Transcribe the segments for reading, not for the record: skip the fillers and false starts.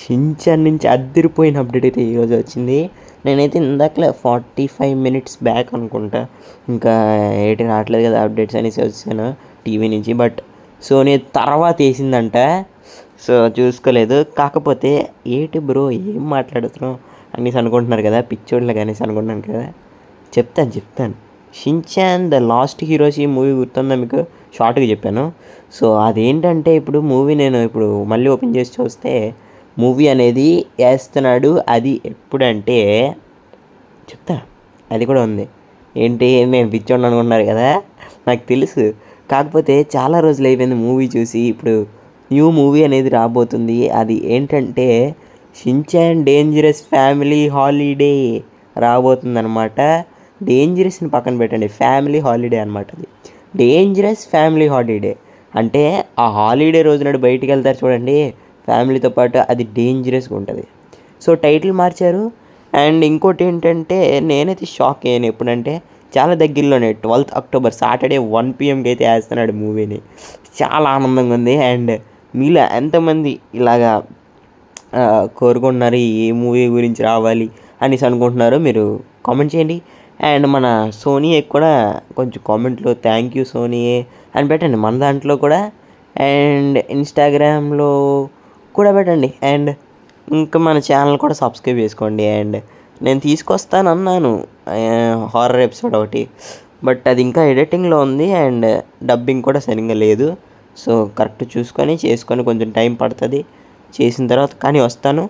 Shinchan నుంచి అదిరిపోయిన update అయితే ఈరోజు వచ్చింది. నేనైతే ఇందాకలే 45 మినిట్స్ బ్యాక్ అనుకుంటా, ఇంకా ఏంటి రావట్లేదు కదా అప్డేట్స్ అనేసి వచ్చాను టీవీ నుంచి. బట్ సోనీ తర్వాత వేసిందంట, సో చూసుకోలేదు. కాకపోతే ఏంటి బ్రో ఏం మాట్లాడుతున్నావు అనేసి అనుకుంటున్నారు కదా, పిచ్చోళ్ళకి అనేసి అనుకుంటున్నాను కదా. చెప్తాను. షించాన్ ద లాస్ట్ హీరోస్ ఈ మూవీ గుర్తుందా మీకు? షార్ట్గా చెప్పాను. సో అదేంటంటే ఇప్పుడు మూవీ నేను ఇప్పుడు మళ్ళీ ఓపెన్ చేసి చూస్తే మూవీ అనేది వేస్తున్నాడు. అది ఎప్పుడంటే చెప్తా, అది కూడా ఉంది. ఏంటి నేను పిచ్చోడిని అనుకుంటున్నారు కదా, నాకు తెలుసు. కాకపోతే చాలా రోజులు అయిపోయింది మూవీ చూసి. ఇప్పుడు న్యూ మూవీ అనేది రాబోతుంది. అది ఏంటంటే షించాన్ డేంజరస్ ఫ్యామిలీ హాలిడే రాబోతుంది అనమాట. డేంజరస్ని పక్కన పెట్టండి, ఫ్యామిలీ హాలిడే అనమాట. అది డేంజరస్ ఫ్యామిలీ హాలిడే అంటే ఆ హాలిడే రోజు నాడు బయటికి వెళ్తారు చూడండి ఫ్యామిలీతో పాటు, అది డేంజరస్గా ఉంటుంది. సో టైటిల్ మార్చారు. అండ్ ఇంకోటి ఏంటంటే నేనైతే షాక్ అయ్యాను. ఎప్పుడంటే చాలా దగ్గరలోనే 12th అక్టోబర్ సాటర్డే 1 PM అయితే వేస్తున్నాడు మూవీని. చాలా ఆనందంగా ఉంది. అండ్ మీలో ఎంతమంది ఇలాగా కోరుకుంటున్నారు ఈ మూవీ గురించి రావాలి అనేసి అనుకుంటున్నారో మీరు కామెంట్ చేయండి. అండ్ మన సోనీ కూడా కొంచెం కామెంట్లో థ్యాంక్ యూ సోనీ అని పెట్టండి మన దాంట్లో కూడా. అండ్ ఇన్స్టాగ్రామ్లో కూడా పెట్టండి. అండ్ ఇంకా మన ఛానల్ కూడా సబ్స్క్రైబ్ చేసుకోండి. అండ్ నేను తీసుకొస్తాను అన్నాను హారర్ ఎపిసోడ్ ఒకటి, బట్ అది ఇంకా ఎడిటింగ్లో ఉంది. అండ్ డబ్బింగ్ కూడా సరిగ్గా లేదు. సో కరెక్ట్ చూసుకొని చేసుకొని కొంచెం టైం పడుతుంది. చేసిన తర్వాత కానీ వస్తాను,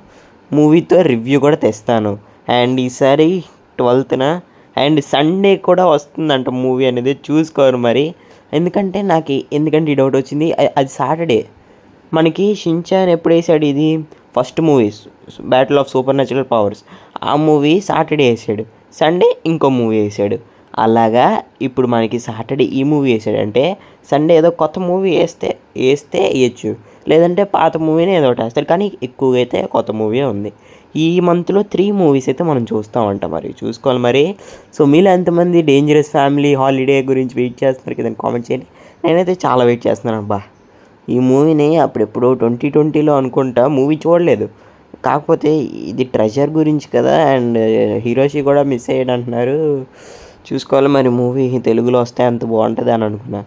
మూవీతో రివ్యూ కూడా తెస్తాను. అండ్ ఈసారి 12th అండ్ సండే కూడా వస్తుందంట మూవీ అనేది, చూసుకోరు మరి. ఎందుకంటే ఈ డౌట్ వచ్చింది. అది సాటర్డే మనకి షించాన్ ఎప్పుడు వేసాడు, ఇది first movie battle of super natural powers, ఆ మూవీ సాటర్డే వేసాడు, సండే ఇంకో మూవీ వేసాడు. అలాగా ఇప్పుడు మనకి సాటర్డే ఈ మూవీ వేసాడు అంటే సండే ఏదో కొత్త మూవీ వేస్తే వేయచ్చు, లేదంటే పాత మూవీనే ఏదో ఒకటి వేస్తాడు. కానీ ఎక్కువగా అయితే కొత్త మూవీ ఉంది. ఈ మంత్లో 3 మూవీస్ అయితే మనం చూస్తామంట, మరి చూసుకోవాలి మరి. సో మీలో ఎంతమంది డేంజరస్ ఫ్యామిలీ హాలిడే గురించి వెయిట్ చేస్తున్నారు కదా కామెంట్ చేయండి. నేనైతే చాలా వెయిట్ చేస్తున్నాను అబ్బా. ఈ మూవీని అప్పుడెప్పుడో 2020లో అనుకుంటా, మూవీ చూడలేదు. కాకపోతే ఇది ట్రెజర్ గురించి కదా, అండ్ హీరోషి కూడా మిస్ అయ్యాడు అంటున్నారు. చూసుకోవాలి మరి మూవీ తెలుగులో వస్తే అంత బాగుంటుంది అని అనుకున్నా.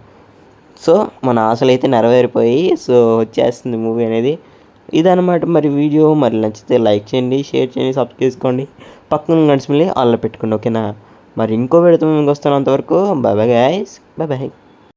సో మన ఆశలు అయితే నెరవేరిపోయి సో వచ్చేస్తుంది మూవీ అనేది. ఇదనమాట మరి వీడియో. మరి నచ్చితే లైక్ చేయండి, షేర్ చేయండి, సబ్స్క్రైబ్ చేసుకోండి, పక్కన గడిచి మళ్ళీ ఆల్లో పెట్టుకోండి, ఓకేనా. మరి ఇంకో వీడియోతో మేము వస్తాను. అంతవరకు bye bye guys, bye bye.